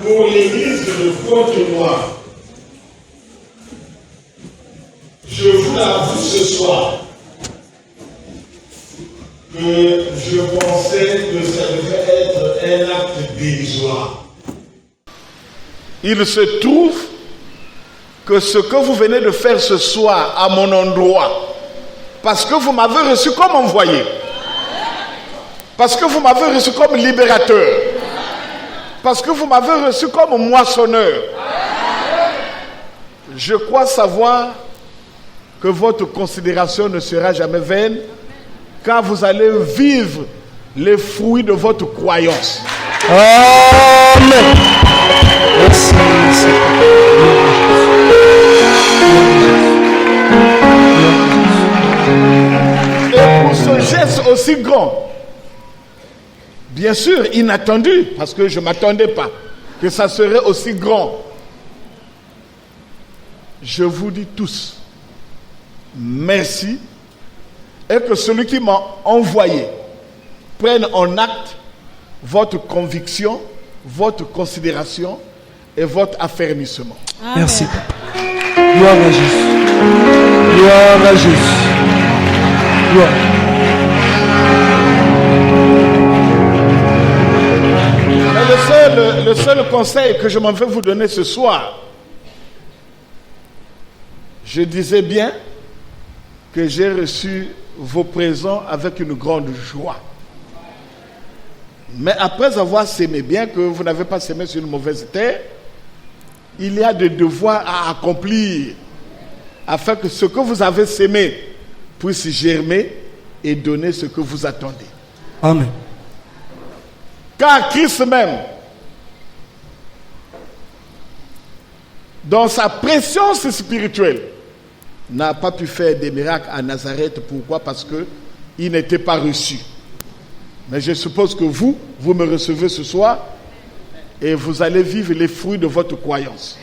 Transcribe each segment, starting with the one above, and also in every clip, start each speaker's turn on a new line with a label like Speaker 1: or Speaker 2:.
Speaker 1: pour l'église de Fontenoy, je vous l'avoue ce soir que je pensais que ça devait être un acte dérisoire. Il se trouve que ce que vous venez de faire ce soir à mon endroit, parce que vous m'avez reçu comme envoyé, parce que vous m'avez reçu comme libérateur, parce que vous m'avez reçu comme moissonneur, je crois savoir que votre considération ne sera jamais vaine, car vous allez vivre les fruits de votre croyance.
Speaker 2: Amen. Merci.
Speaker 1: Et pour ce geste aussi grand, bien sûr inattendu, parce que je ne m'attendais pas que ça serait aussi grand, je vous dis tous merci, et que celui qui m'a envoyé prenne en acte votre conviction, votre considération et votre affermissement.
Speaker 2: Amen. Merci. Gloire à Jésus. Gloire à Jésus. Gloire.
Speaker 1: Mais le seul conseil que je m'en vais vous donner ce soir, je disais bien que j'ai reçu vos présents avec une grande joie. Mais après avoir sémé, bien que vous n'avez pas sémé sur une mauvaise terre, il y a des devoirs à accomplir afin que ce que vous avez sémé puisse germer et donner ce que vous attendez.
Speaker 2: Amen.
Speaker 1: Car Christ même, dans sa préscience spirituelle, n'a pas pu faire des miracles à Nazareth. Pourquoi? Parce qu'il n'était pas reçu. Mais je suppose que vous me recevez ce soir et vous allez vivre les fruits de votre croyance.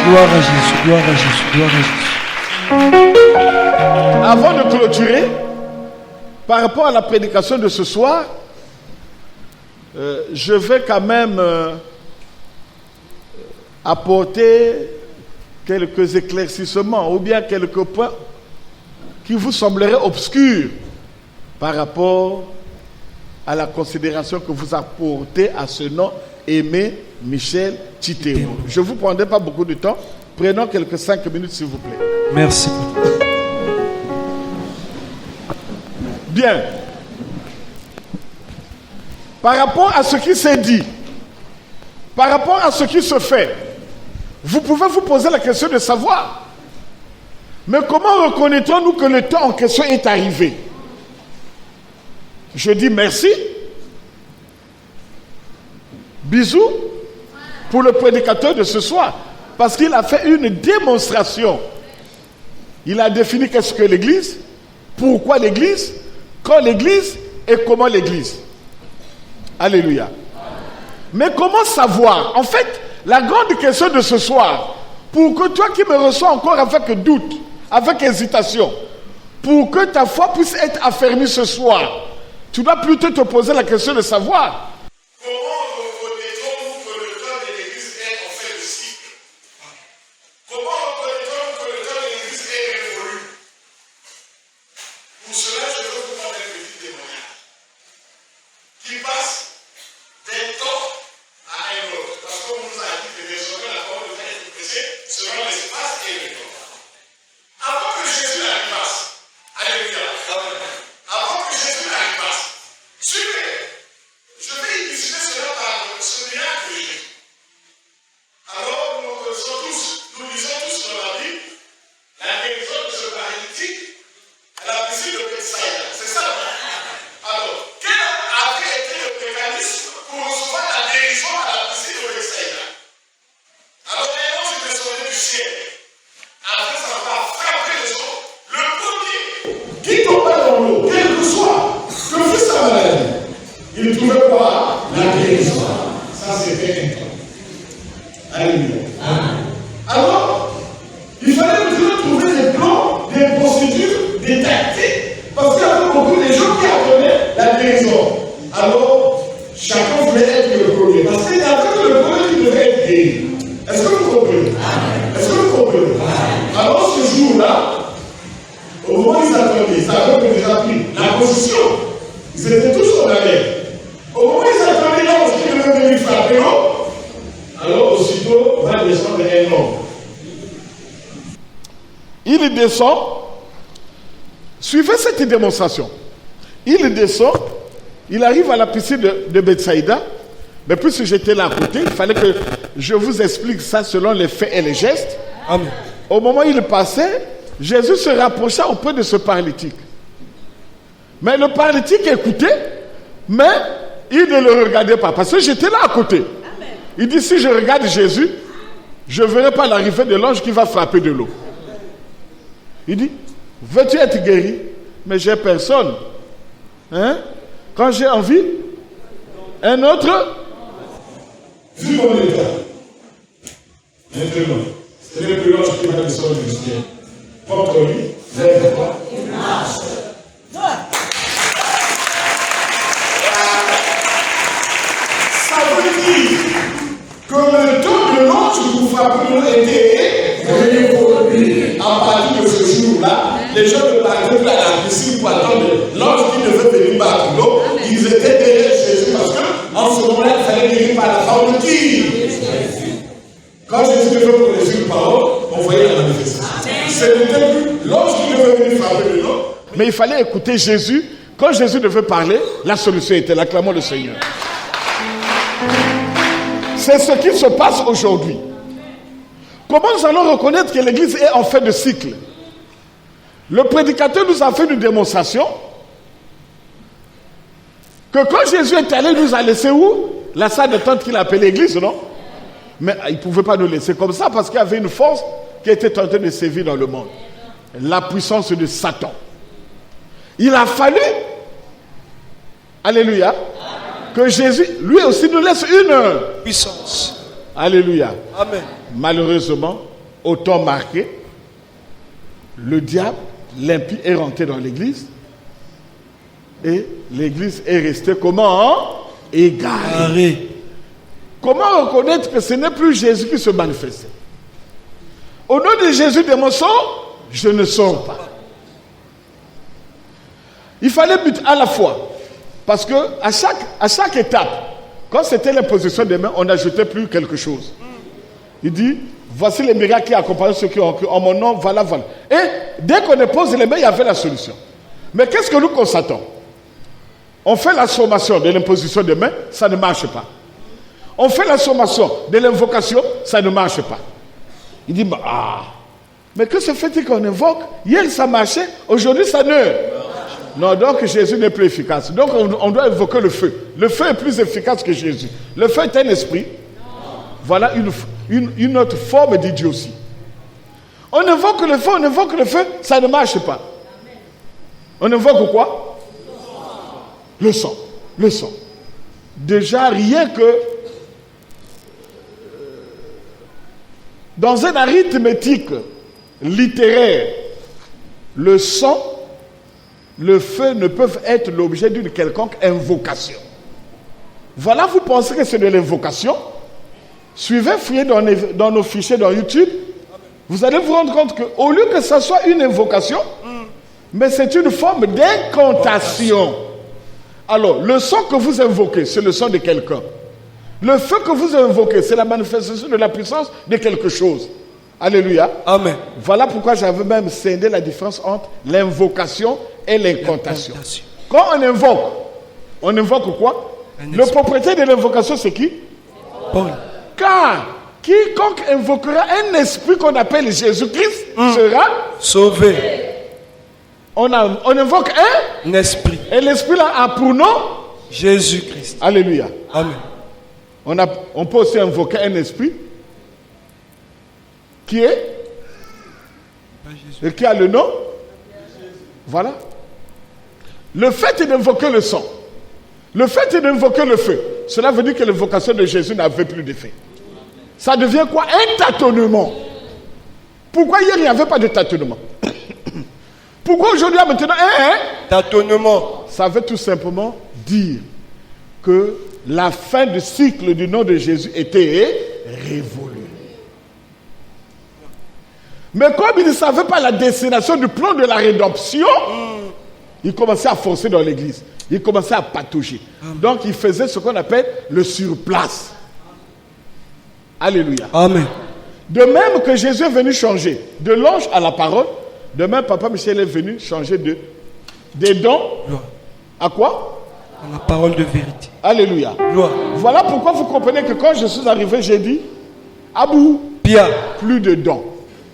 Speaker 2: Gloire à Jésus, gloire à Jésus, gloire à Jésus.
Speaker 1: Avant de clôturer, par rapport à la prédication de ce soir, je vais quand même apporter quelques éclaircissements ou bien quelques points qui vous sembleraient obscurs par rapport à la considération que vous apportez à ce nom Aimé Michel Tithéo. Je ne vous prendrai pas beaucoup de temps. Prenons quelques 5 minutes s'il vous plaît.
Speaker 2: Merci.
Speaker 1: Bien. Par rapport à ce qui s'est dit, par rapport à ce qui se fait, vous pouvez vous poser la question de savoir, mais comment reconnaîtrons-nous que le temps en question est arrivé? Je dis merci. Bisous pour le prédicateur de ce soir, parce qu'il a fait une démonstration. Il a défini qu'est-ce que l'Église, pourquoi l'Église, quand l'Église et comment l'Église. Alléluia. Mais comment savoir? En fait, la grande question de ce soir, pour que toi qui me reçois encore avec doute, avec hésitation, pour que ta foi puisse être affermie ce soir, tu dois plutôt te poser la question de savoir comment reconnaîtrons-nous que le temps de l'Église est en fait de cycle? Comment reconnaîtrons-nous que le temps de l'Église est révolu? Pour cela, je veux vous prendre un petit témoignage qui passe d'un temps à un autre. Parce qu'on nous a dit que désormais la parole devait être prêchée selon l'espace et le temps. Avant que Jésus arrivasse, alléluia, avant que Jésus arrivasse, suivez, je vais illustrer cela par ce miracle de Jésus. Alors nous lisons tous dans la Bible la guérison de ce paralytique à la piscine de Bethsaïda. C'est ça, non? Alors, quel avait été le mécanisme pour recevoir la guérison à la piscine de Bethsaïda? Alors, un ange est descendu du ciel. Après avoir frappé les eaux, le premier qui tombait dans l'eau, quel que soit, que fût sa maladie, il trouvait quoi? La guérison. Ça, c'était un temps. Alléluia. Alors, il fallait toujours trouver des plans, des procédures, des tactiques, parce qu'il y avait beaucoup de gens qui apprenaient la guérison. Alors, chacun voulait être le premier. Parce qu'il y avait le premier qui devait être guéri. Est-ce que vous comprenez? Est-ce que vous comprenez? Alors, ce jour-là, au moment où ils attendaient, ils avaient déjà pris la position. Ils étaient tous en arrière. Au moment où ils attendaient, là, parce qu'ils devaient venir frapper l'eau, alors aussitôt va descendre un homme. Il descend. Suivez cette démonstration. Il descend. Il arrive à la piscine de Bethsaïda. Mais puisque j'étais là à côté, il fallait que je vous explique ça selon les faits et les gestes.
Speaker 2: Amen.
Speaker 1: Au moment où il passait, Jésus se rapprocha auprès de ce paralytique. Mais le paralytique écoutait, mais il ne le regardait pas. Parce que j'étais là à côté. Amen. Il dit, si je regarde Jésus, je ne verrai pas l'arrivée de l'ange qui va frapper de l'eau. Il dit, veux-tu être guéri? Mais j'ai personne. Hein? Quand j'ai envie, un autre. Vu mon état, maintenant, c'est le plus long qui va descendre du ciel. Porte lui, lève-toi et marche. Ça veut dire que le temps de l'ange pour frapper l'eau était révolu. À partir de ce jour-là, les gens ne partaient plus à la piscine pour attendre l'ange qui devait venir battre l'eau. Ils étaient derrière Jésus parce qu'en ce moment-là, il fallait guérir par la parole de qui? Quand Jésus devait prononcer une parole, on voyait la manifestation. Ce n'était plus l'ange qui devait venir frapper de l'eau. Mais il fallait écouter Jésus. Quand Jésus devait parler, la solution était là, clamons le Seigneur. C'est ce qui se passe aujourd'hui. Comment nous allons reconnaître que l'Église est en fin de cycle? Le prédicateur nous a fait une démonstration que quand Jésus est allé, il nous a laissé où? La salle d'attente qu'il appelait l'Église, non? Mais il ne pouvait pas nous laisser comme ça parce qu'il y avait une force qui était en train de sévir dans le monde. La puissance de Satan. Il a fallu, alléluia, que Jésus, lui aussi, nous laisse une
Speaker 2: Puissance.
Speaker 1: Alléluia.
Speaker 2: Amen.
Speaker 1: Malheureusement, au temps marqué, le diable, l'impie, est rentré dans l'église et l'église est restée comment? Égarée. Comment reconnaître que ce n'est plus Jésus qui se manifestait? Au nom de Jésus de mon sang, je ne sors pas. Il fallait but à la fois. Parce que à chaque étape, quand c'était l'imposition des mains, on n'ajoutait plus quelque chose. Il dit, voici les miracles qui accompagnent ceux qui ont cru en mon nom, voilà. Et dès qu'on dépose les mains, il y avait la solution. Mais qu'est-ce que nous constatons? On fait la sommation de l'imposition des mains, ça ne marche pas. On fait la sommation de l'invocation, ça ne marche pas. Il dit, mais que se fait-il qu'on invoque? Hier ça marchait, aujourd'hui ça ne. Non, donc Jésus n'est plus efficace. Donc on doit invoquer le feu. Le feu est plus efficace que Jésus. Le feu est un esprit. Voilà une autre forme d'idiotie. On invoque le feu, ça ne marche pas. On invoque quoi? Le sang. Le sang. Déjà, rien que dans un arithmétique littéraire, le sang, le feu ne peuvent être l'objet d'une quelconque invocation. Voilà, vous pensez que c'est de l'invocation? Suivez, fouillez dans nos fichiers dans YouTube. Vous allez vous rendre compte qu'au lieu que ce soit une invocation, mais c'est une forme d'incantation. Alors, le sang que vous invoquez, c'est le sang de quelqu'un. Le feu que vous invoquez, c'est la manifestation de la puissance de quelque chose. Alléluia. Amen. Voilà pourquoi j'avais même scindé la différence entre l'invocation et l'incantation. Quand on invoque quoi? Le propriétaire de l'invocation, c'est qui? Paul. Car quiconque invoquera un esprit qu'on appelle Jésus-Christ sera sauvé. On invoque un esprit. Et l'esprit là a pour nom Jésus-Christ. Alléluia. Amen. On peut aussi invoquer un esprit qui est et qui a le nom. Voilà. Le fait d'invoquer le sang, le fait d'invoquer le feu, cela veut dire que l'invocation de Jésus n'avait plus d'effet. Ça devient quoi? Un tâtonnement. Pourquoi hier il n'y avait pas de tâtonnement? Pourquoi aujourd'hui maintenant un tâtonnement? Ça veut tout simplement dire que la fin du cycle du nom de Jésus était révolue. Mais comme il ne savait pas la destination du plan de la rédemption, il commençait à forcer dans l'église. Il commençait à patauger. Donc il faisait ce qu'on appelle le surplace. Alléluia.
Speaker 2: Amen.
Speaker 1: De même que Jésus est venu changer de l'ange à la parole, de même Papa Michel est venu changer des dons à quoi?
Speaker 2: À la parole de vérité.
Speaker 1: Alléluia.
Speaker 2: Gloire.
Speaker 1: Voilà pourquoi vous comprenez que quand je suis arrivé, j'ai dit Abou,
Speaker 2: Pia.
Speaker 1: plus de dons,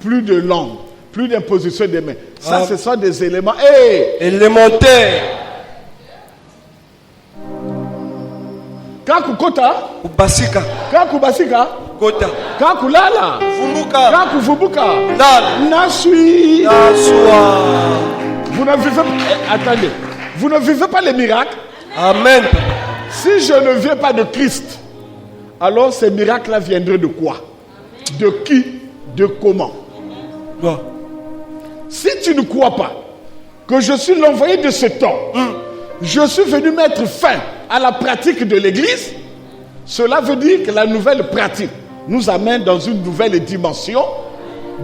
Speaker 1: plus de langue, plus d'imposition des mains. Ça, ce sont des éléments
Speaker 2: élémentaires.
Speaker 1: Kaku kota,
Speaker 2: Ubasika.
Speaker 1: kaku basika,
Speaker 2: Kota.
Speaker 1: kaku lala,
Speaker 2: Fumbuka.
Speaker 1: kaku fubuka,
Speaker 2: Lala.
Speaker 1: nasui.
Speaker 2: Nasua.
Speaker 1: Vous ne vivez pas, attendez, vous ne vivez pas les miracles.
Speaker 2: Amen.
Speaker 1: Si je ne viens pas de Christ, alors ces miracles-là viendraient de quoi? De qui? De comment?
Speaker 2: Gloire.
Speaker 1: Si tu ne crois pas que je suis l'envoyé de ce temps, je suis venu mettre fin à la pratique de l'église, cela veut dire que la nouvelle pratique nous amène dans une nouvelle dimension.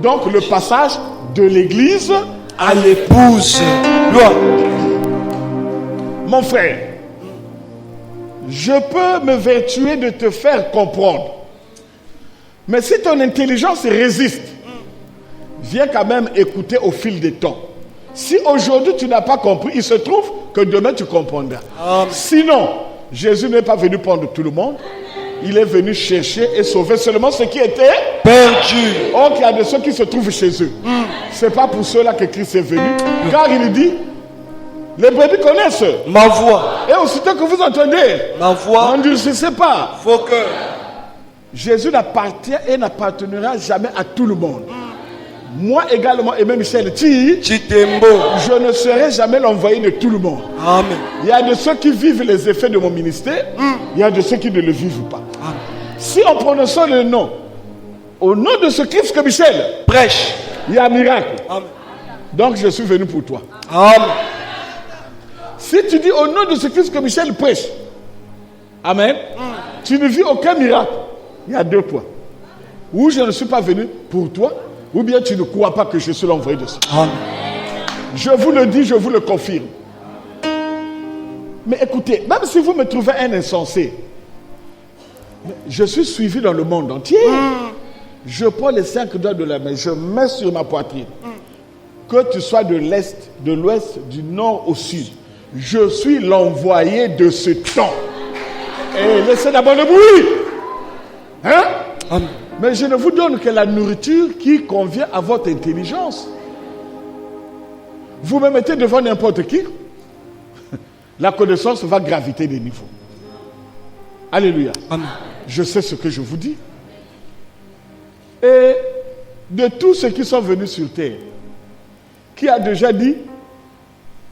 Speaker 1: Donc le passage de l'église
Speaker 2: À l'épouse. Gloire.
Speaker 1: Mon frère, je peux me vertuer de te faire comprendre. Mais si ton intelligence résiste, viens quand même écouter au fil des temps. Si aujourd'hui tu n'as pas compris, il se trouve que demain tu comprendras.
Speaker 2: Amen.
Speaker 1: Sinon, Jésus n'est pas venu prendre tout le monde. Il est venu chercher et sauver seulement ceux qui étaient
Speaker 2: perdu.
Speaker 1: Or, il y a de ceux qui se trouvent chez eux. Ce n'est pas pour ceux-là que Christ est venu. Car il dit, les brebis connaissent.
Speaker 2: Ma voix.
Speaker 1: Et aussitôt que vous entendez,
Speaker 2: Ma voix.
Speaker 1: n'endurcissez pas.
Speaker 2: Faut que.
Speaker 1: Jésus n'appartient et n'appartiendra jamais à tout le monde. Moi également, et même Michel
Speaker 2: Chitembo.
Speaker 1: je ne serai jamais l'envoyé de tout le monde.
Speaker 2: Amen.
Speaker 1: Il y a de ceux qui vivent les effets de mon ministère, il y a de ceux qui ne le vivent pas.
Speaker 2: Amen.
Speaker 1: Si on prononce le nom, au nom de ce Christ que Michel,
Speaker 2: Prêche.
Speaker 1: il y a un miracle.
Speaker 2: Amen.
Speaker 1: Donc je suis venu pour toi.
Speaker 2: Amen.
Speaker 1: Si tu dis au nom de ce Christ que Michel prêche, Amen, tu ne vis aucun miracle. Il y a deux points. Ou je ne suis pas venu pour toi, ou bien tu ne crois pas que je suis l'envoyé de ça.
Speaker 2: Amen.
Speaker 1: Je vous le dis, je vous le confirme. Mais écoutez, même si vous me trouvez un insensé, je suis suivi dans le monde entier. Je prends les 5 doigts de la main, je mets sur ma poitrine. Que tu sois de l'Est, de l'Ouest, du Nord au Sud, je suis l'envoyé de ce temps. Et laissez d'abord le bruit. Hein?
Speaker 2: Amen.
Speaker 1: Mais je ne vous donne que la nourriture qui convient à votre intelligence. Vous me mettez devant n'importe qui, la connaissance va graviter des niveaux. Alléluia.
Speaker 2: Amen.
Speaker 1: Je sais ce que je vous dis. Et de tous ceux qui sont venus sur terre, qui a déjà dit,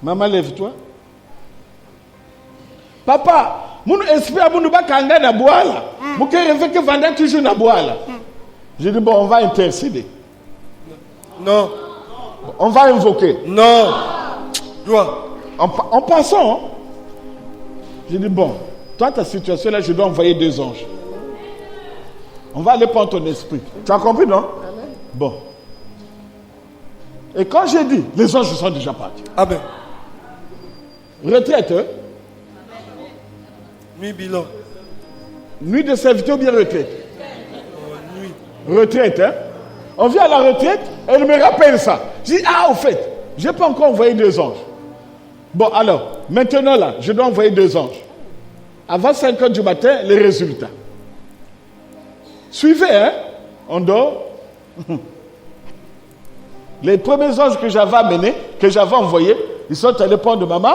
Speaker 1: maman lève-toi. Papa, mon esprit a mon kanga na boala. Mon cœur rêve que vanda toujours na boala. Je dis bon, on va intercéder.
Speaker 2: Non.
Speaker 1: On va invoquer.
Speaker 2: Non. Gloire.
Speaker 1: En passant, hein, je dis bon, toi ta situation là, je dois envoyer 2 anges. On va aller prendre ton esprit. Tu as compris, non? Amen. Bon. Et quand j'ai dit, les anges sont déjà partis.
Speaker 2: Amen.
Speaker 1: Retraite, hein?
Speaker 2: Nuit bilan.
Speaker 1: Nuit de serviteur ou bien retraite?
Speaker 2: Nuit.
Speaker 1: Retraite, hein? On vient à la retraite, elle me rappelle ça. Je dis, ah, au fait, je n'ai pas encore envoyé 2 anges. Bon, alors, maintenant là, je dois envoyer 2 anges. Avant 5 heures du matin, les résultats. Suivez, hein? On dort. Les premiers anges que j'avais amenés, que j'avais envoyés, ils sont allés prendre maman.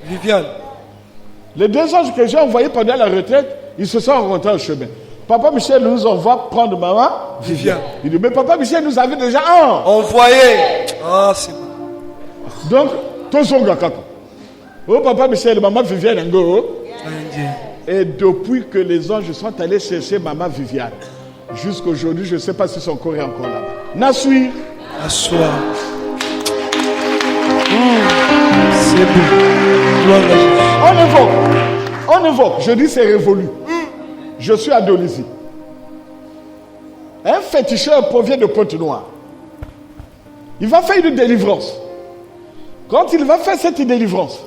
Speaker 2: Viviane.
Speaker 1: Les 2 anges que j'ai envoyés pendant la retraite, ils se sont rencontrés au chemin. Papa Michel nous envoie prendre maman.
Speaker 2: Viviane.
Speaker 1: Il dit, mais Papa Michel nous avait déjà un.
Speaker 2: Envoyé. Ah, c'est bon.
Speaker 1: Donc, tous sont gakako. Oh, Papa Michel, maman Viviane, Ngo.
Speaker 2: Indien.
Speaker 1: Et depuis que les anges sont allés chercher maman Viviane, jusqu'à aujourd'hui, je ne sais pas si son corps est encore là. Nasui.
Speaker 2: Assoir. C'est bon. Gloire à Jésus.
Speaker 1: On évoque. On évoque. Je dis c'est révolu. Je suis à Dolisie. Un féticheur provient de Pointe-Noire. Il va faire une délivrance. Quand il va faire cette délivrance,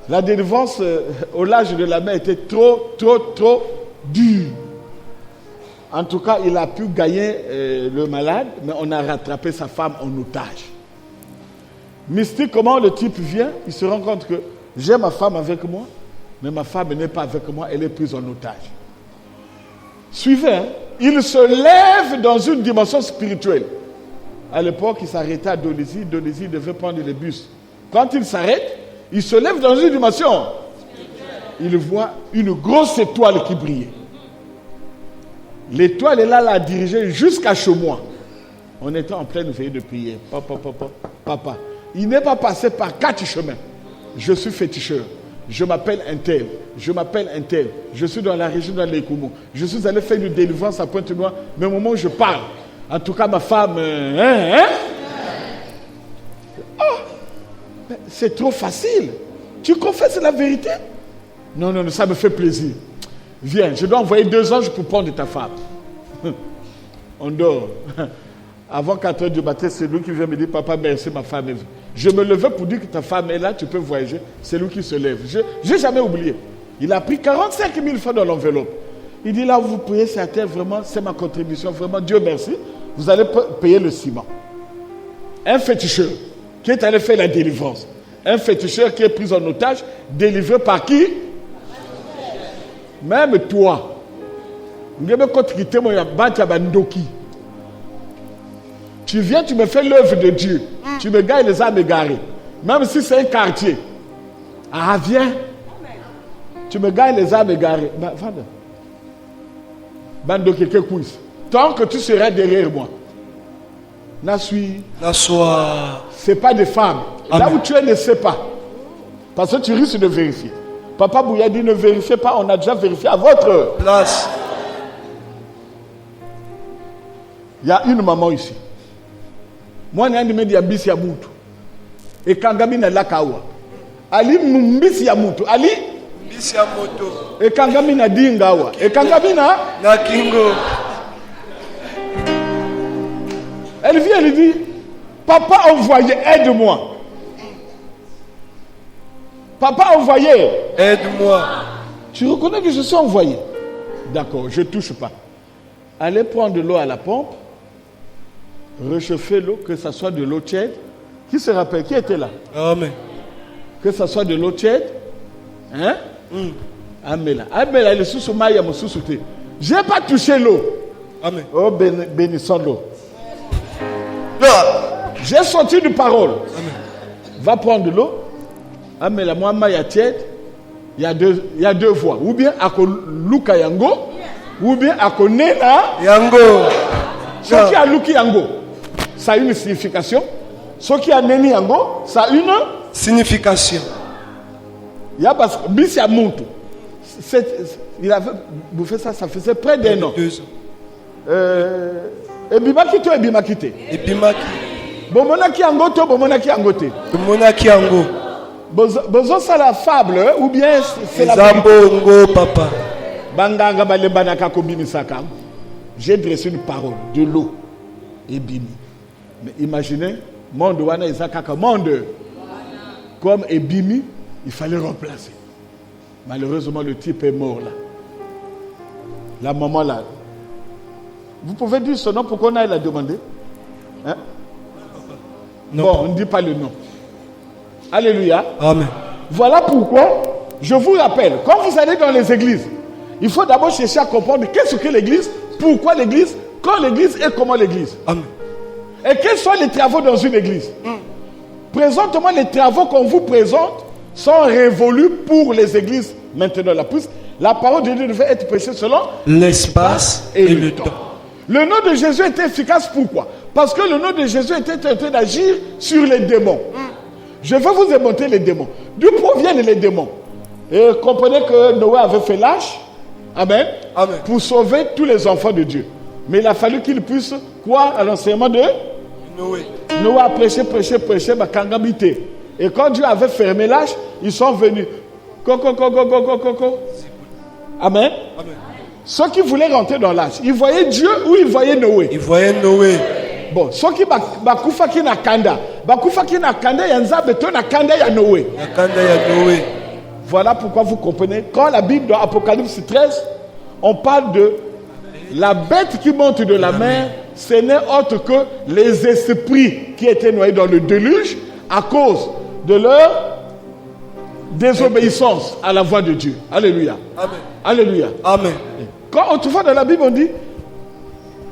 Speaker 1: la délivrance au large de la mer était trop dure. En tout cas, il a pu gagner le malade, mais on a rattrapé sa femme en otage. Mystiquement, le type vient, il se rend compte que j'ai ma femme avec moi, mais ma femme n'est pas avec moi, elle est prise en otage. Suivez, hein? Il se lève dans une dimension spirituelle. À l'époque, il s'arrêtait à Dolisie. Dolisie devait prendre les bus. Quand il s'arrête, il se lève dans une dimension. Il voit une grosse étoile qui brillait. L'étoile est là, l'a dirigé jusqu'à chez moi. On était en pleine veillée de prière. Papa. Il n'est pas passé par 4 chemins. Je suis féticheur. Je m'appelle un tel. Je m'appelle un tel. Je suis dans la région de l'Écoumou. Je suis allé faire une délivrance à Pointe-Noire. Mais au moment où je parle, en tout cas ma femme... c'est trop facile. Tu confesses la vérité? Non, ça me fait plaisir. Viens, je dois envoyer 2 anges pour prendre ta femme. On dort. Avant 4 heures du matin, c'est lui qui vient me dire, papa, merci, ma femme est venue. Je me levais pour dire que ta femme est là, tu peux voyager. C'est lui qui se lève. Je n'ai jamais oublié. Il a pris 45 000 francs dans l'enveloppe. Il dit, là, vous payez cette terre, vraiment, c'est ma contribution, vraiment, Dieu merci. Vous allez payer le ciment. Un féticheur qui est allé faire la délivrance. Un féticheur qui est pris en otage, délivré par qui? Même toi. Tu viens, tu me fais l'œuvre de Dieu. Tu me gagnes les âmes égarées. Même si c'est un quartier. Ah, viens. Tu me gagnes les âmes égarées. Tant que tu seras derrière moi. C'est pas des femmes. Amen. Là où tu es, ne sais pas. Parce que tu risques de vérifier. Papa Bouya dit ne vérifiez pas, on a déjà vérifié à votre place. Il y a une maman ici. Moi, je suis dit Mbisi Yamutu. Et Kangami na Lakawa. Ali Mbisi Yamutu. Ali Mbisi Yamutu. Et Kangami na Dingawa. Et Kangami na Kingo. Elle vient, elle dit, papa envoyé, aide-moi. Papa envoyé, aide-moi. Tu reconnais que je suis envoyé? D'accord, je ne touche pas. Allez prendre de l'eau à la pompe, réchauffer l'eau, que ce soit de l'eau tiède. Qui se rappelle? Qui était là? Amen. Que ce soit de l'eau tiède. Hein? Amen. Amen, elle est sous maïa, sous thé. Je n'ai pas touché l'eau. Amen. Oh, bénissons l'eau. J'ai sorti une parole. Amen. Va prendre de l'eau. Amen. La moi, ya tiède. Il y a deux voies. Ou bien à Luka Yango, ou bien à Nena Yango. Ce qui a Luki Yango, ça a une signification. Ce qui a Neni Yango, ça a une signification. Il y a parce que Bissi Amuntu. Il avait bouffé ça, ça faisait près d'un an. 2 ans. Ebimakito, Ebimakite. Ebimaki. Bomonaki Yango, to Bomonaki Yangote. Bomonaki Yango. Besoin ça la fable ou bien c'est la Zambongo papa. Banganga balebanaka kobimisaka. J'ai dressé une parole de l'eau et bimi. Mais imaginez, monde wana isakaka monde comme Ebimi, il fallait remplacer. Malheureusement le type est mort là. La maman là. Vous pouvez dire son nom pour qu'on aille la demander? Hein? Non. Bon, on ne dit pas le nom. Alléluia. Amen. Voilà pourquoi je vous rappelle, quand vous allez dans les églises, il faut d'abord chercher à comprendre qu'est-ce que l'église, pourquoi l'église, quand l'église et comment l'église. Amen. Et quels sont les travaux dans une église? Présentement, les travaux qu'on vous présente sont révolus pour les églises maintenant. La parole de Dieu devait être prêchée selon l'espace et le temps. Le nom de Jésus était efficace, pourquoi? Parce que le nom de Jésus était en train d'agir sur les démons. Je vais vous démontrer les démons. D'où proviennent les démons? Et comprenez que Noé avait fait l'âge, amen, amen, pour sauver tous les enfants de Dieu. Mais il a fallu qu'il puisse croire à l'enseignement de Noé. Noé a prêché, kangabité. Et quand Dieu avait fermé l'âge, ils sont venus. Amen.
Speaker 3: Amen.
Speaker 1: Ceux qui voulaient rentrer dans l'arche, ils voyaient Dieu ou ils voyaient Noé.
Speaker 3: Ils voyaient Noé.
Speaker 1: Bon, ceux qui bakufa ki na kanda, bakufa ki na kanda ya nzambe to na kanda ya Noé.
Speaker 3: La kanda ya Noé.
Speaker 1: Voilà pourquoi vous comprenez, quand la Bible dans Apocalypse 13, on parle de la bête qui monte de la mer, ce n'est autre que les esprits qui étaient noyés dans le déluge à cause de leur désobéissance à la voix de Dieu. Alléluia.
Speaker 3: Amen.
Speaker 1: Alléluia.
Speaker 3: Amen.
Speaker 1: Quand autrefois dans la Bible on dit,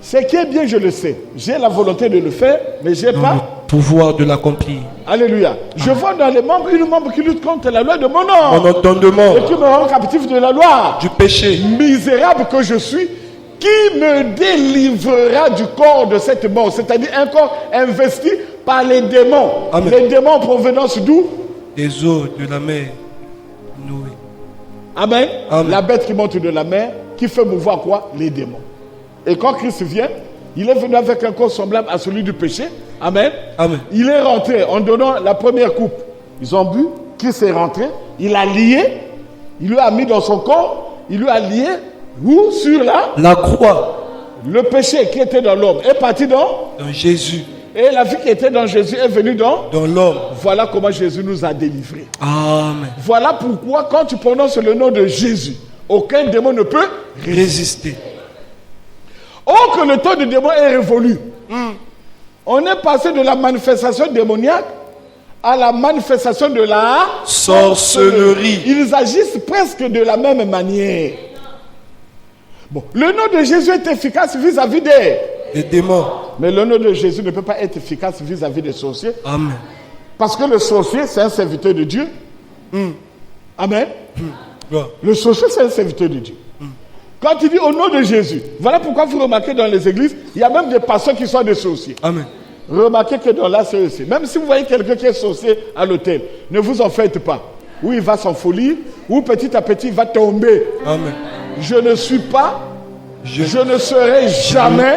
Speaker 1: ce qui est bien je le sais, j'ai la volonté de le faire, mais j'ai pas
Speaker 3: Le pouvoir de l'accomplir.
Speaker 1: Alléluia. Je vois dans les membres une membre qui lutte contre la loi de mon nom.
Speaker 3: Mon entendement.
Speaker 1: Et qui me rend captif de la loi.
Speaker 3: Du péché.
Speaker 1: Misérable que je suis, qui me délivrera du corps de cette mort, c'est-à-dire un corps investi par les démons.
Speaker 3: Amen.
Speaker 1: Les démons en provenance d'où?
Speaker 3: Des eaux de la mer. Noé.
Speaker 1: Amen.
Speaker 3: Amen.
Speaker 1: La bête qui monte de la mer, qui fait mouvoir quoi? Les démons. Et quand Christ vient, il est venu avec un corps semblable à celui du péché. Amen.
Speaker 3: Amen.
Speaker 1: Il est rentré en donnant la première coupe. Ils ont bu, Christ est rentré, il a lié, il lui a mis dans son corps, il lui a lié, où? Sur
Speaker 3: la croix.
Speaker 1: le péché qui était dans l'homme est parti dans
Speaker 3: Jésus.
Speaker 1: Et la vie qui était dans Jésus est venue dans
Speaker 3: l'homme.
Speaker 1: Voilà comment Jésus nous a délivrés.
Speaker 3: Amen.
Speaker 1: Voilà pourquoi quand tu prononces le nom de Jésus, aucun démon ne peut
Speaker 3: résister.
Speaker 1: Oh, que le temps de démon est révolu. On est passé de la manifestation démoniaque à la manifestation de la
Speaker 3: sorcellerie.
Speaker 1: Ils agissent presque de la même manière. Bon, le nom de Jésus est efficace vis-à-vis
Speaker 3: des démons.
Speaker 1: Mais le nom de Jésus ne peut pas être efficace vis-à-vis des sorciers.
Speaker 3: Amen.
Speaker 1: Parce que le sorcier, c'est un serviteur de Dieu. Amen. Le sorcier, c'est un serviteur de Dieu. Quand il dit au nom de Jésus, voilà pourquoi vous remarquez dans les églises, il y a même des pasteurs qui sont des sorciers.
Speaker 3: Amen.
Speaker 1: Remarquez que dans la CEC, même si vous voyez quelqu'un qui est sorcier à l'hôtel, ne vous en faites pas. Ou il va s'enfolir, ou petit à petit il va tomber.
Speaker 3: Amen.
Speaker 1: Je ne suis pas, je ne serai jamais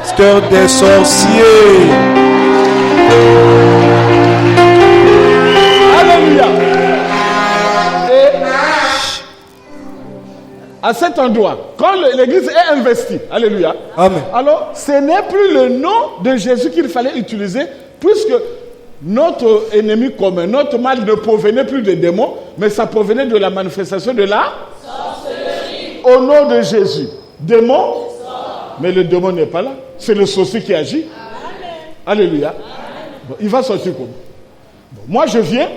Speaker 3: pasteur des sorciers.
Speaker 1: Alléluia. Et à cet endroit, quand l'église est investie, alléluia.
Speaker 3: Amen.
Speaker 1: Alors, ce n'est plus le nom de Jésus qu'il fallait utiliser, puisque notre ennemi commun, notre mal ne provenait plus des démons, mais ça provenait de la manifestation de la sorcellerie. Au nom de Jésus, démon, mais le démon n'est pas là, c'est le sorcier qui agit. Amen. Alléluia. Amen. Bon, il va sortir comment? Bon, moi je viens,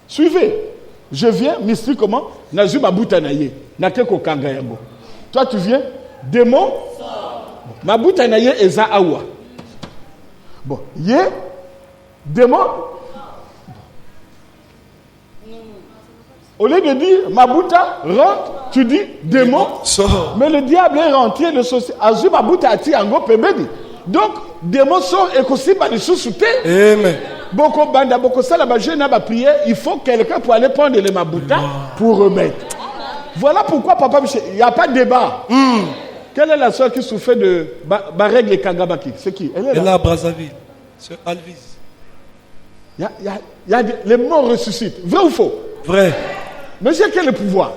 Speaker 1: suivez, je viens, mystique comment? Nazu Mabutanaye, Nakeko Kangayango. Toi tu viens, démon, Mabutanaye Eza Awa. Bon, yé, démon. Au lieu de dire Mabuta, rentre, tu dis démon.
Speaker 3: Sort.
Speaker 1: Mais le diable est rentré, le sorcier. Azu Mabuta ati ango pebedi. Donc, démon sort et aussi par les sous-soutés.
Speaker 3: Amen.
Speaker 1: Beaucoup banda, beaucoup ça, la jeune a prière. Il faut quelqu'un pour aller prendre les Mabuta pour remettre. Voilà pourquoi, papa, il n'y a pas de débat. Quelle est la soeur qui souffrait de Bareg et Kangabaki? C'est qui? Elle est là.
Speaker 3: Elle est à Brazzaville. C'est Alvis.
Speaker 1: Les morts ressuscitent. Vrai ou faux?
Speaker 3: Vrai.
Speaker 1: Mais j'ai quel pouvoir?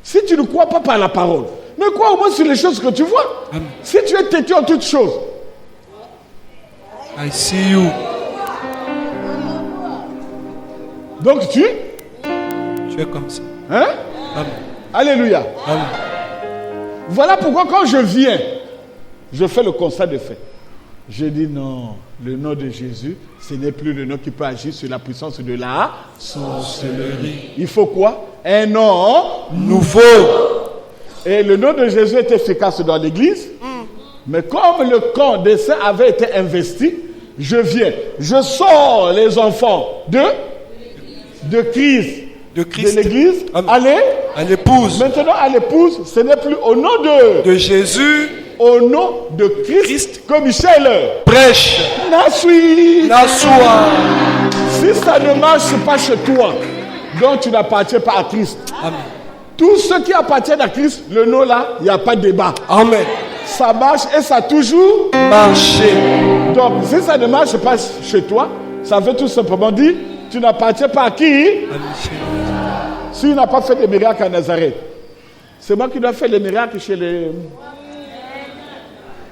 Speaker 1: Si tu ne crois pas par la parole, mais crois au moins sur les choses que tu vois.
Speaker 3: Amen.
Speaker 1: Si tu es têtu en toutes choses.
Speaker 3: I see you.
Speaker 1: Donc tu
Speaker 3: es comme ça.
Speaker 1: Hein?
Speaker 3: Amen.
Speaker 1: Alléluia.
Speaker 3: Amen.
Speaker 1: Voilà pourquoi quand je viens, je fais le constat de fait. Je dis non, le nom de Jésus, ce n'est plus le nom qui peut agir sur la puissance de la sorcellerie. Il faut quoi? Un nom nouveau. Et le nom de Jésus est efficace dans l'église. Mais comme le camp des saints avait été investi, je viens, je sors les enfants de Christ. De l'église, allez
Speaker 3: à l'épouse.
Speaker 1: Maintenant à l'épouse, ce n'est plus au nom
Speaker 3: de Jésus,
Speaker 1: au nom de Christ que Michel
Speaker 3: prêche.
Speaker 1: Nassoua. Si ça ne marche pas chez toi, donc tu n'appartiens pas à Christ.
Speaker 3: Amen.
Speaker 1: Tous ceux qui appartiennent à Christ, le nom là, il n'y a pas de débat.
Speaker 3: Amen.
Speaker 1: Ça marche et ça a toujours
Speaker 3: marché.
Speaker 1: Donc si ça ne marche pas chez toi, ça veut tout simplement dire Tu n'appartiens pas à qui? S'il n'a pas fait de miracles à Nazareth, c'est moi qui dois faire les miracles chez les...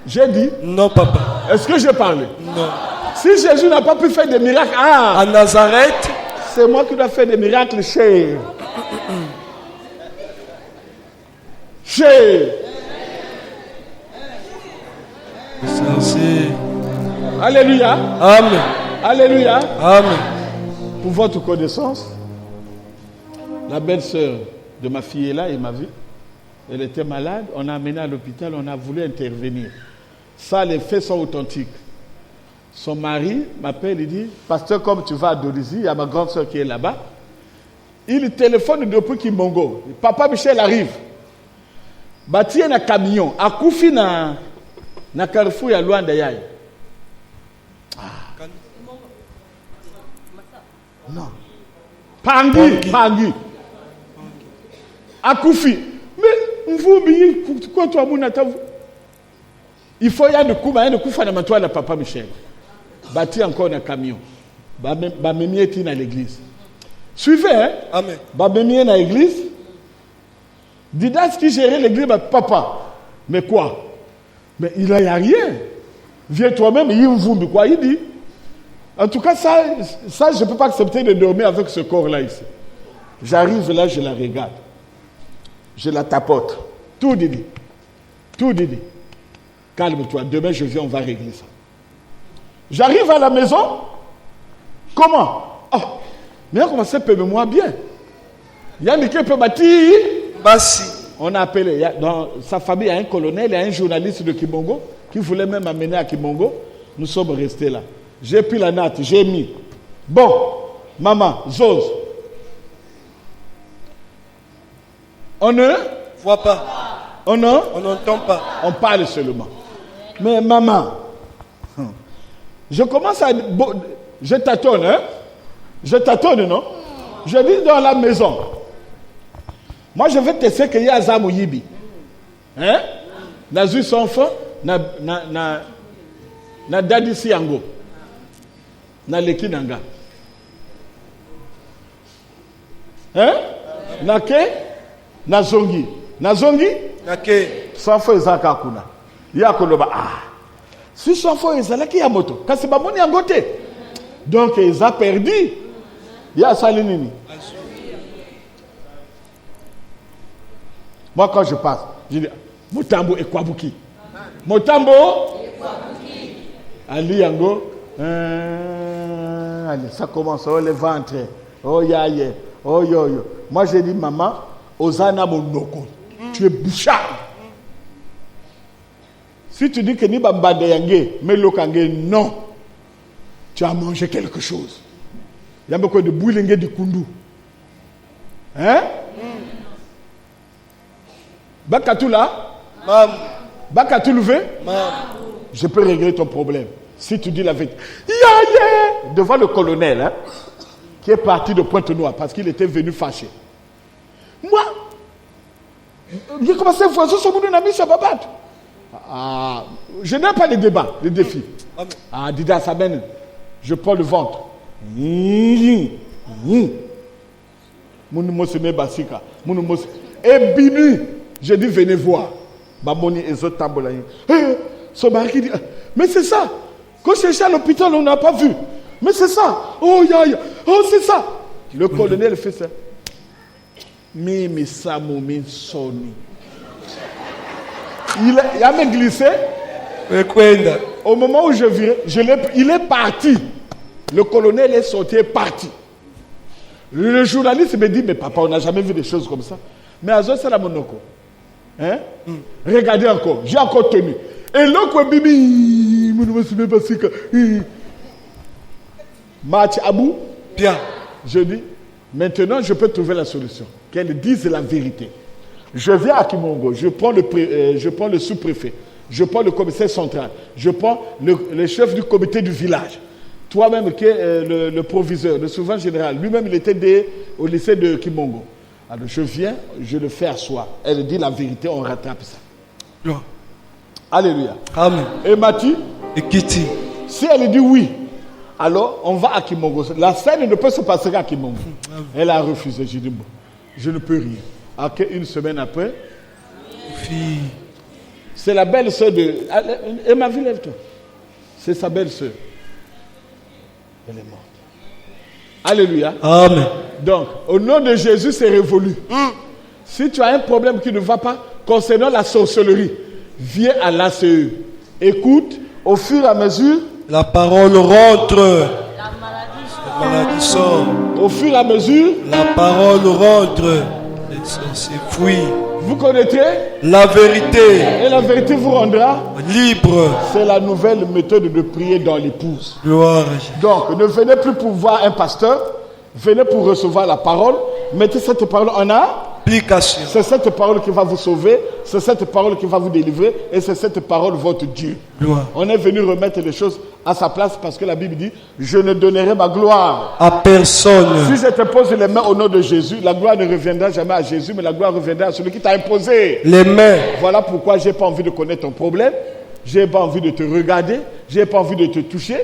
Speaker 1: J'ai dit?
Speaker 3: Non, papa.
Speaker 1: Est-ce que j'ai parlé?
Speaker 3: Non.
Speaker 1: Si Jésus n'a pas pu faire des miracles
Speaker 3: À Nazareth,
Speaker 1: c'est moi qui dois faire des miracles chez...
Speaker 3: c'est...
Speaker 1: Alléluia.
Speaker 3: Amen.
Speaker 1: Alléluia.
Speaker 3: Amen.
Speaker 1: Pour votre connaissance, la belle-sœur de ma fille est là, elle m'a vu. Elle était malade, on a amené à l'hôpital, on a voulu intervenir. Ça, les faits sont authentiques. Son mari m'appelle, il dit, pasteur, comme tu vas à Dolisie, il y a ma grande sœur qui est là-bas. Il téléphone depuis Kimongo. Papa Michel arrive. Bâti un camion. A Koufi na Carrefour ya Luanda Yaye. Non. Pangi. A Koufi. Mais vous, quoi toi, mon atavu? Il faut y aller de Koufa na matoa na Papa Michel. Bâti encore un camion. Bamemi est dans l'église. Suivez, hein?
Speaker 3: Amen.
Speaker 1: Bamemi est dans l'église. Didas qui gérait l'église, papa. Mais quoi? Mais il n'y a rien. Viens toi-même, il vous quoi? Il dit. En tout cas, ça je ne peux pas accepter de dormir avec ce corps-là ici. J'arrive là, je la regarde. Je la tapote. Tout dit. Calme-toi, demain je viens, on va régler ça. J'arrive à la maison. Comment? Ah, mais comment ça peut moi bien? Il y a qui peut bâtir.
Speaker 3: Bassi.
Speaker 1: On a appelé, dans sa famille, il y a un colonel, il y a un journaliste de Kimongo qui voulait même amener à Kimongo. Nous sommes restés là. J'ai pris la natte, j'ai mis. Bon, maman, Zose. On ne
Speaker 3: Voit pas.
Speaker 1: On
Speaker 3: n'entend pas.
Speaker 1: On parle seulement. Mais maman, je commence à... Je tâtonne, hein? Je tâtonne, non? Je dis dans la maison. Moi, je vais tester qu'il y a Zamou Yibi. Hein? Nazu son enfant, na Dadi Siango. Na Leki Nanga. Hein? Na ke? Na Zongi. Na Zongi?
Speaker 3: Na ke?
Speaker 1: Son enfant Ezaka Kuna. Ya Koloba. Ah. Si son enfant Ezalaki ya moto. Kasi ba moni angote. Donc, ils ont perdu. Ya Salinini. Moi, quand je passe, je dis, Motambo et Kwabuki. Motambo Ali Yango. Allez, ça commence, oh, le ventre. Oh, ya, ya. Oh, yo, yo. Moi, j'ai dit, maman, Ozana Monoko. Tu es bouchard. Si tu dis que ni Bambade Yangé, mais Lokangé, non. Tu as mangé quelque chose. Il y a beaucoup de boulingue du kundu. Hein? Bakatou là?
Speaker 3: Mam.
Speaker 1: Bakatou levé?
Speaker 3: Mam.
Speaker 1: Je peux régler ton problème. Si tu dis la vérité. Yeah! Devant le colonel, hein, qui est parti de Pointe-Noire parce qu'il était venu fâché. Moi, j'ai commencé à voir ce que mon ami Sababat. Je n'aime pas les débats, les défis. Ah, Dida Saben, je prends le ventre. Et Binu, je dis venez voir. Baboni et autres tambola. Son mari qui dit, mais c'est ça. Quand je cherchais à l'hôpital, on n'a pas vu. Mais c'est ça. Oh, oh, c'est ça. Le colonel fait ça. Mimi Samu Min Soni. Il a me glissé. Au moment où je virais, il est parti. Le colonel est sorti, est parti. Le journaliste me dit, mais papa, on n'a jamais vu des choses comme ça. Mais à Zosa la Monoko. Hein? Regardez encore, j'ai encore tenu. Et là, quoi, bibi, Match Abou,
Speaker 3: bien.
Speaker 1: Je dis, maintenant, je peux trouver la solution. Qu'elle dise la vérité. Je viens à Kimongo, je prends le sous-préfet, je prends le commissaire central, je prends le chef du comité du village. Toi-même, qui est le proviseur, le souverain général, lui-même, il était au lycée de Kimongo. Alors, je viens, je le fais asseoir. Elle dit la vérité, on rattrape ça.
Speaker 3: Bien.
Speaker 1: Alléluia.
Speaker 3: Amen.
Speaker 1: Et Mati,
Speaker 3: et Kitty.
Speaker 1: si elle dit oui, Alors, on va à Kimongo. La scène ne peut se passer qu'à Kimongo. Elle a refusé. J'ai dit, bon, je ne peux rien. Après, une semaine après,
Speaker 2: Fille.
Speaker 1: c'est la belle-sœur de... Et ma vie, lève-toi. C'est sa belle-sœur. Elle est morte. Alléluia.
Speaker 2: Amen.
Speaker 1: Donc, au nom de Jésus, c'est révolu. Si tu as un problème qui ne va pas concernant la sorcellerie, viens à l'ACE. Écoute, au fur et à mesure,
Speaker 2: La parole rentre.
Speaker 4: La maladie
Speaker 2: La maladie sort.
Speaker 1: au fur et à mesure,
Speaker 2: La parole rentre. Les sorciers fuient.
Speaker 1: vous connaîtrez
Speaker 2: La vérité
Speaker 1: et la vérité vous rendra.
Speaker 2: libre.
Speaker 1: C'est la nouvelle méthode de prier dans l'épouse.
Speaker 2: Gloire à Jésus.
Speaker 1: Donc, ne venez plus pour voir un pasteur, venez pour recevoir la parole. Mettez cette parole en
Speaker 2: Application.
Speaker 1: C'est cette parole qui va vous sauver, c'est cette parole qui va vous délivrer, et c'est cette parole votre Dieu.
Speaker 2: Gloire.
Speaker 1: On est venu remettre les choses à sa place parce que la Bible dit « Je ne donnerai ma gloire ».
Speaker 2: À personne.
Speaker 1: Si je te pose les mains au nom de Jésus, la gloire ne reviendra jamais à Jésus, mais la gloire reviendra à celui qui t'a imposé.
Speaker 2: Les mains.
Speaker 1: Voilà pourquoi je n'ai pas envie de connaître ton problème, je n'ai pas envie de te regarder, je n'ai pas envie de te toucher.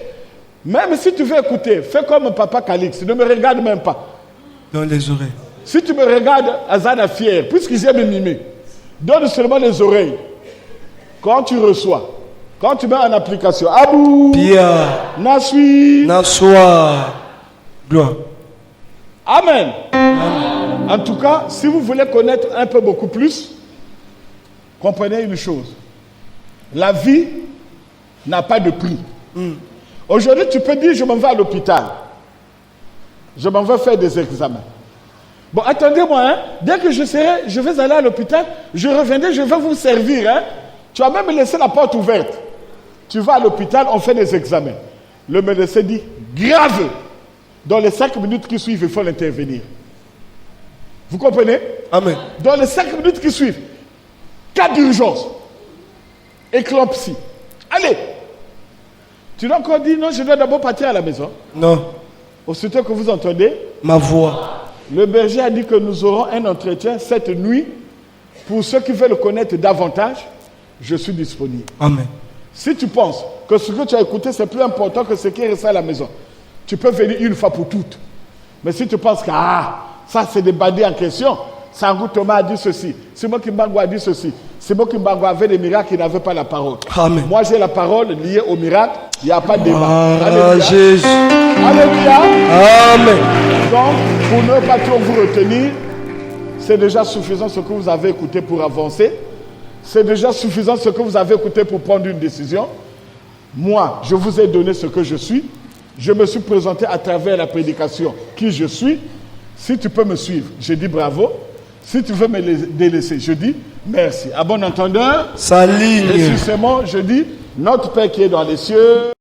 Speaker 1: Même si tu veux écouter, fais comme papa Calix, ne me regarde même pas.
Speaker 2: Dans les oreilles.
Speaker 1: Si tu me regardes, Azana fier, puisque j'aime mimer, donne seulement les oreilles. Quand tu reçois, quand tu mets en application, Abou,
Speaker 2: Pierre.
Speaker 1: Nasui,
Speaker 2: N'assoir. Gloire.
Speaker 1: Amen. En tout cas, si vous voulez connaître un peu beaucoup plus, comprenez une chose. La vie n'a pas de prix. Aujourd'hui, tu peux dire, je m'en vais à l'hôpital. Je m'en vais faire des examens. Bon, attendez-moi, hein. Dès que je vais aller à l'hôpital, je reviendrai, je vais vous servir. Hein. Tu vas même laisser la porte ouverte. Tu vas à l'hôpital, on fait des examens. Le médecin dit, grave. Dans les 5 minutes qui suivent, il faut l'intervenir. Vous comprenez?
Speaker 2: Amen.
Speaker 1: Dans les 5 minutes qui suivent, cas d'urgence, éclampsie. Allez. Tu dois encore dire, non, je dois d'abord partir à la maison.
Speaker 2: Non.
Speaker 1: Aussitôt que vous entendez,
Speaker 2: Ma voix.
Speaker 1: le berger a dit que nous aurons un entretien cette nuit. Pour ceux qui veulent le connaître davantage, je suis disponible.
Speaker 2: Amen.
Speaker 1: Si tu penses que ce que tu as écouté, c'est plus important que ce qui est resté à la maison, tu peux venir une fois pour toutes. Mais si tu penses que ça c'est des bandits en question, Sangou Thomas a dit ceci, Simon Kimbango a dit ceci, Simon Kimbango avait des miracles, il n'avait pas la parole.
Speaker 2: Amen.
Speaker 1: Moi j'ai la parole liée au miracle, il n'y a pas de débat.
Speaker 2: Ah,
Speaker 1: Alléluia.
Speaker 2: Jésus.
Speaker 1: Alléluia.
Speaker 2: Amen.
Speaker 1: Donc, pour ne pas trop vous retenir, c'est déjà suffisant ce que vous avez écouté pour avancer. C'est déjà suffisant ce que vous avez écouté pour prendre une décision. Moi, je vous ai donné ce que je suis. Je me suis présenté à travers la prédication qui je suis. Si tu peux me suivre, je dis bravo. Si tu veux me délaisser, je dis merci. À bon entendeur,
Speaker 2: Sa ligne.
Speaker 1: et sur ce mot, je dis, notre Père qui est dans les cieux.